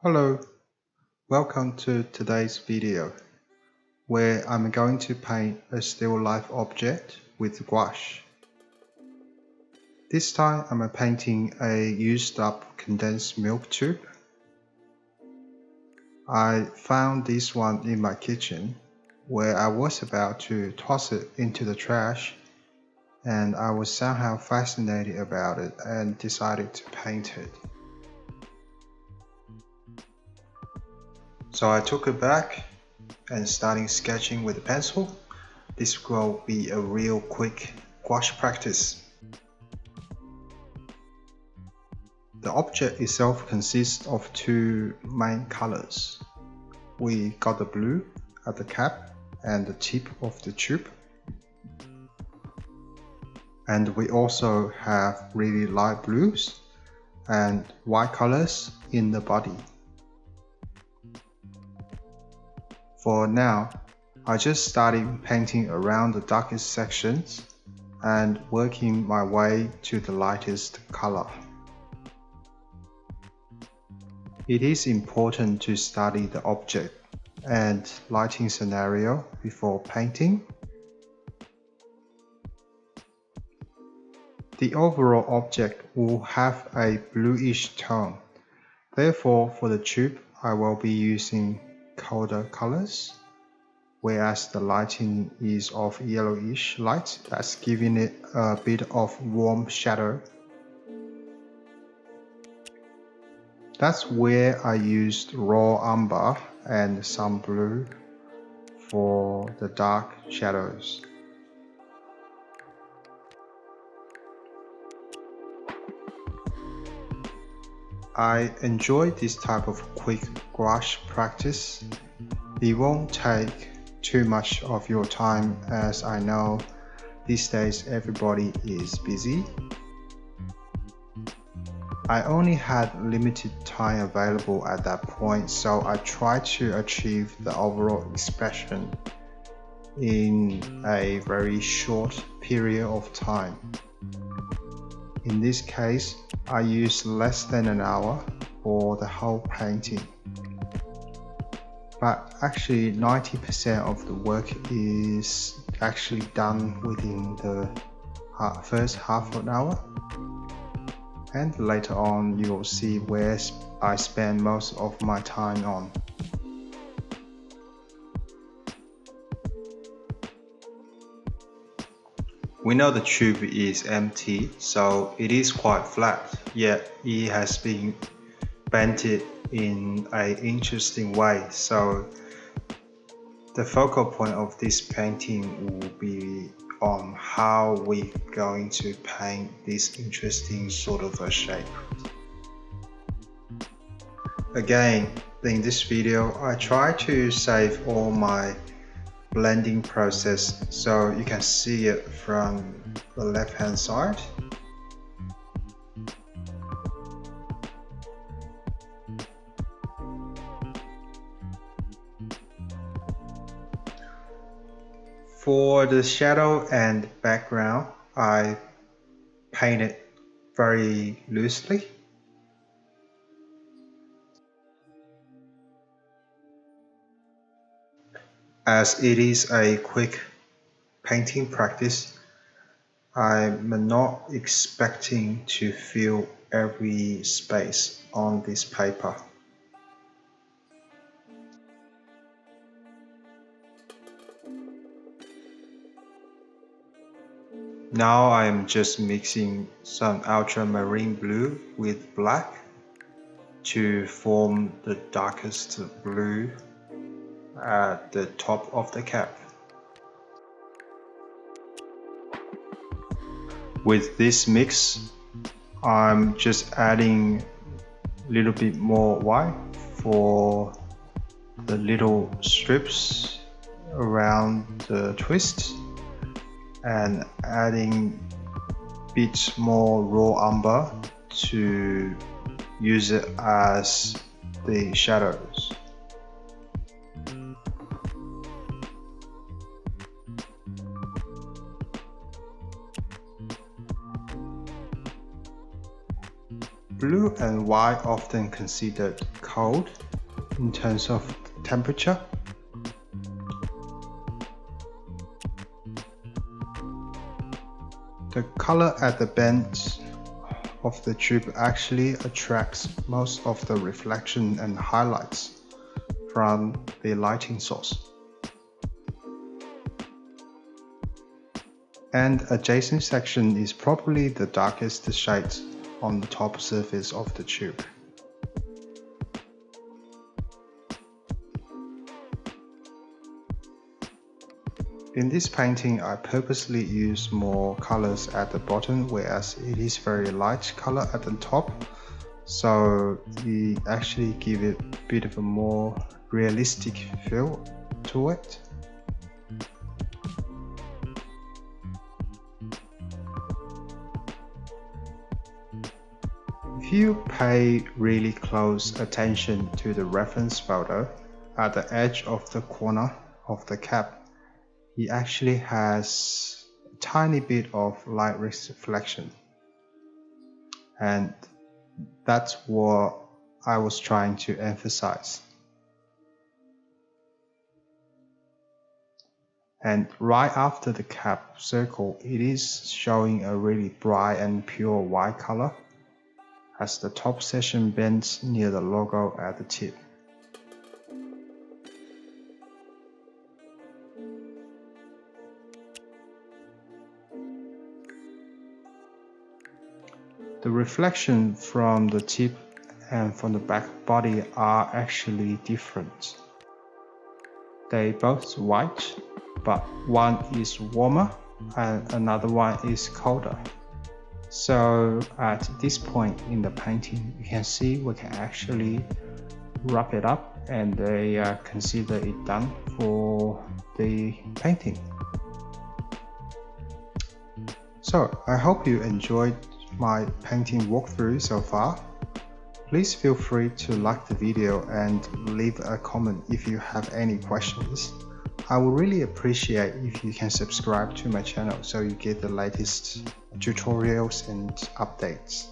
Hello, welcome to today's video where I'm going to paint a still life object with gouache. This time I'm painting a used up condensed milk tube. I found this one in my kitchen where I was about to toss it into the trash, and I was somehow fascinated about it and decided to paint it. So I took it back and starting sketching with a pencil. This will be a real quick gouache practice. The object itself consists of two main colors. We got the blue at the cap and the tip of the tube. And we also have really light blues and white colors in the body. For now, I just started painting around the darkest sections and working my way to the lightest color. It is important to study the object and lighting scenario before painting. The overall object will have a bluish tone. Therefore, for the tube, I will be using colder colors, whereas the lighting is of yellowish light that's giving it a bit of warm shadow. That's where I used raw umber and some blue for the dark shadows. I enjoy this type of quick gouache practice. It won't take too much of your time, as I know these days everybody is busy. I only had limited time available at that point, so I tried to achieve the overall expression in a very short period of time. In this case, I used less than an hour for the whole painting. But actually 90% of the work is actually done within the first half an hour. And later on you will see where I spend most of my time on. We know the tube is empty, so it is quite flat, yet it has been bended in an interesting way. So the focal point of this painting will be on how we're going to paint this interesting sort of a shape. Again, in this video, I try to save all my blending process so you can see it from the left hand side. For the shadow and background, I painted very loosely. As it is a quick painting practice, I'm not expecting to fill every space on this paper. Now I'm just mixing some ultramarine blue with black to form the darkest blue at the top of the cap. With this mix, I'm just adding a little bit more white for the little strips around the twist, and adding a bit more raw umber to use it as the shadows. Blue and white often considered cold in terms of temperature. The color at the bend of the tube actually attracts most of the reflection and highlights from the lighting source. And adjacent section is probably the darkest shades on the top surface of the tube. In this painting, I purposely use more colors at the bottom, whereas it is very light color at the top, so it actually gives it a bit of a more realistic feel to it. If you pay really close attention to the reference photo, at the edge of the corner of the cap, it actually has a tiny bit of light reflection, and that's what I was trying to emphasize. And right after the cap circle, it is showing a really bright and pure white color as the top section bends near the logo at the tip. The reflection from the tip and from the back body are actually different. They both white, but one is warmer and another one is colder. So at this point in the painting, you can see we can actually wrap it up and they consider it done for the painting. So I hope you enjoyed my painting walkthrough so far. Please feel free to like the video and leave a comment if you have any questions. I would really appreciate if you can subscribe to my channel so you get the latest tutorials and updates.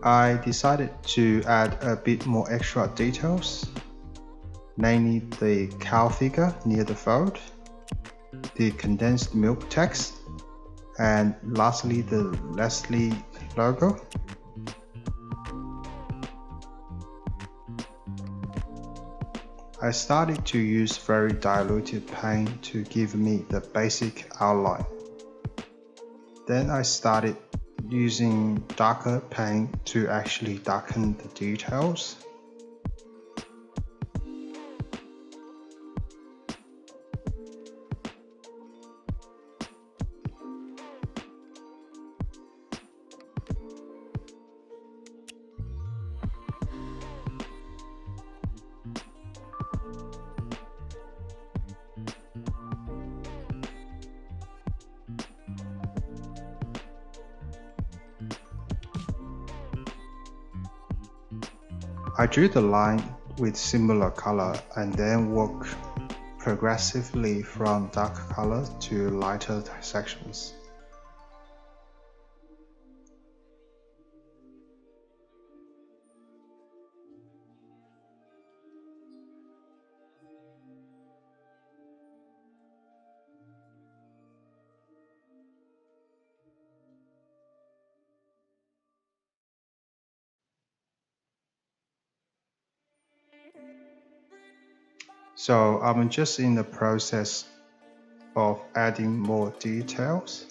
I decided to add a bit more extra details, namely the cow figure near the fold, the condensed milk text, And lastly, the Leslie logo. I started to use very diluted paint to give me the basic outline. Then I started using darker paint to actually darken the details. I drew the line with similar color and then work progressively from dark color to lighter sections. So I'm just in the process of adding more details.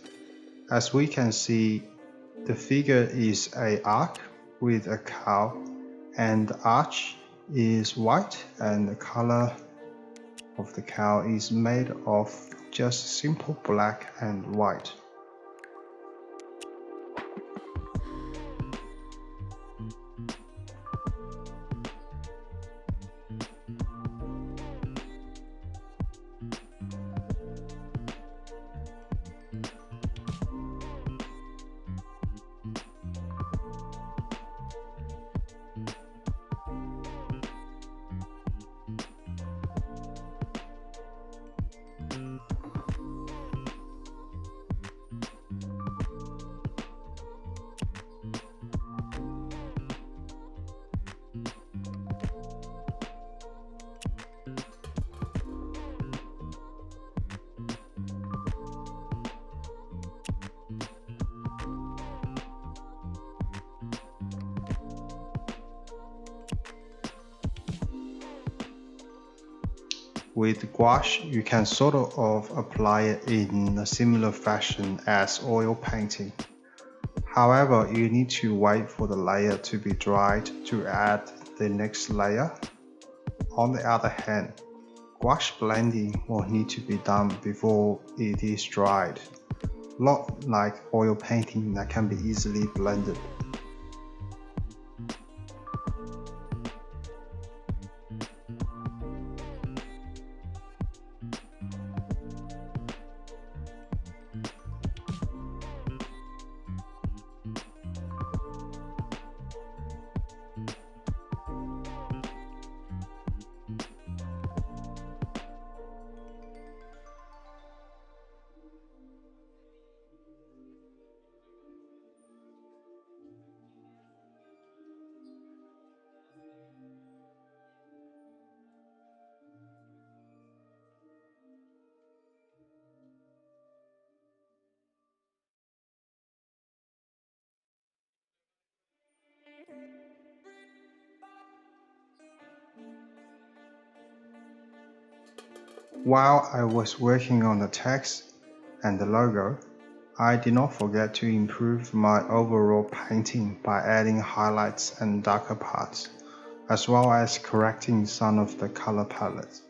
As we can see, the figure is an arc with a cow, and the arch is white, and the color of the cow is made of just simple black and white. With gouache, you can sort of apply it in a similar fashion as oil painting. However, you need to wait for the layer to be dried to add the next layer. On the other hand, gouache blending will need to be done before it is dried, not like oil painting that can be easily blended. While I was working on the text and the logo, I did not forget to improve my overall painting by adding highlights and darker parts, as well as correcting some of the color palette.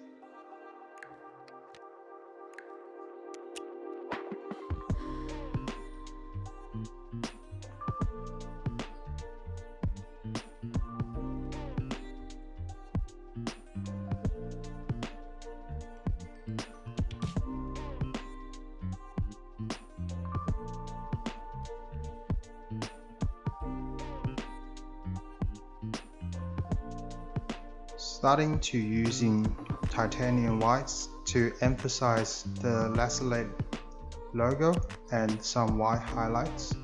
Starting to using titanium whites to emphasize the Leslie logo and some white highlights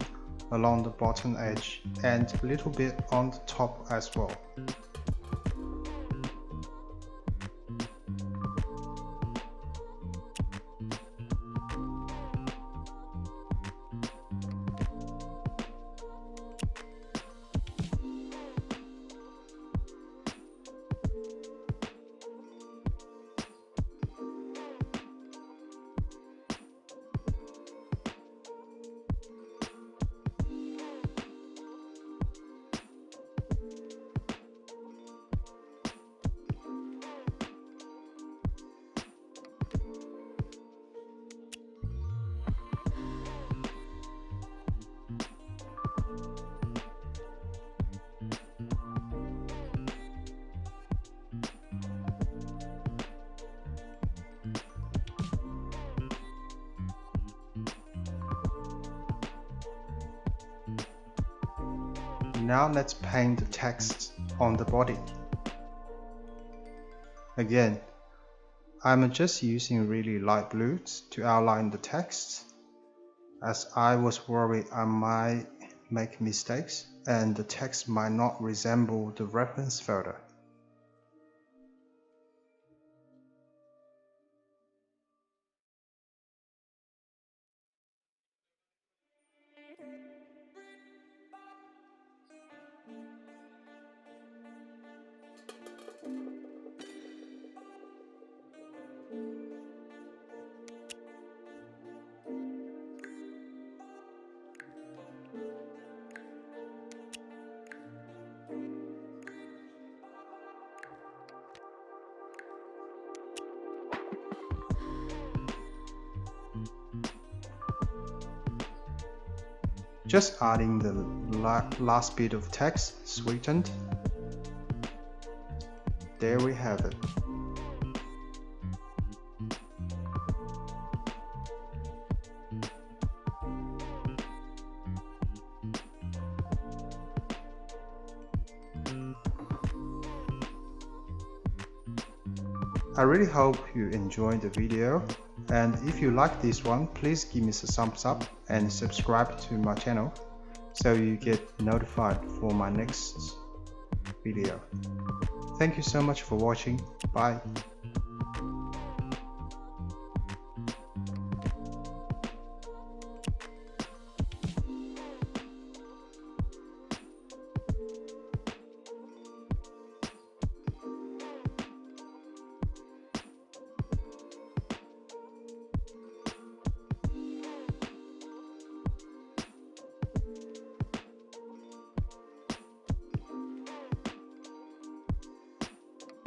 along the bottom edge and a little bit on the top as well. now let's paint the text on the body. Again, I'm just using really light blues to outline the text, as I was worried I might make mistakes and the text might not resemble the reference photo. Just adding the last bit of text, sweetened. There we have it. I really hope you enjoyed the video, and if you like this one, please give me a thumbs up and subscribe to my channel so you get notified for my next video. Thank you so much for watching. Bye.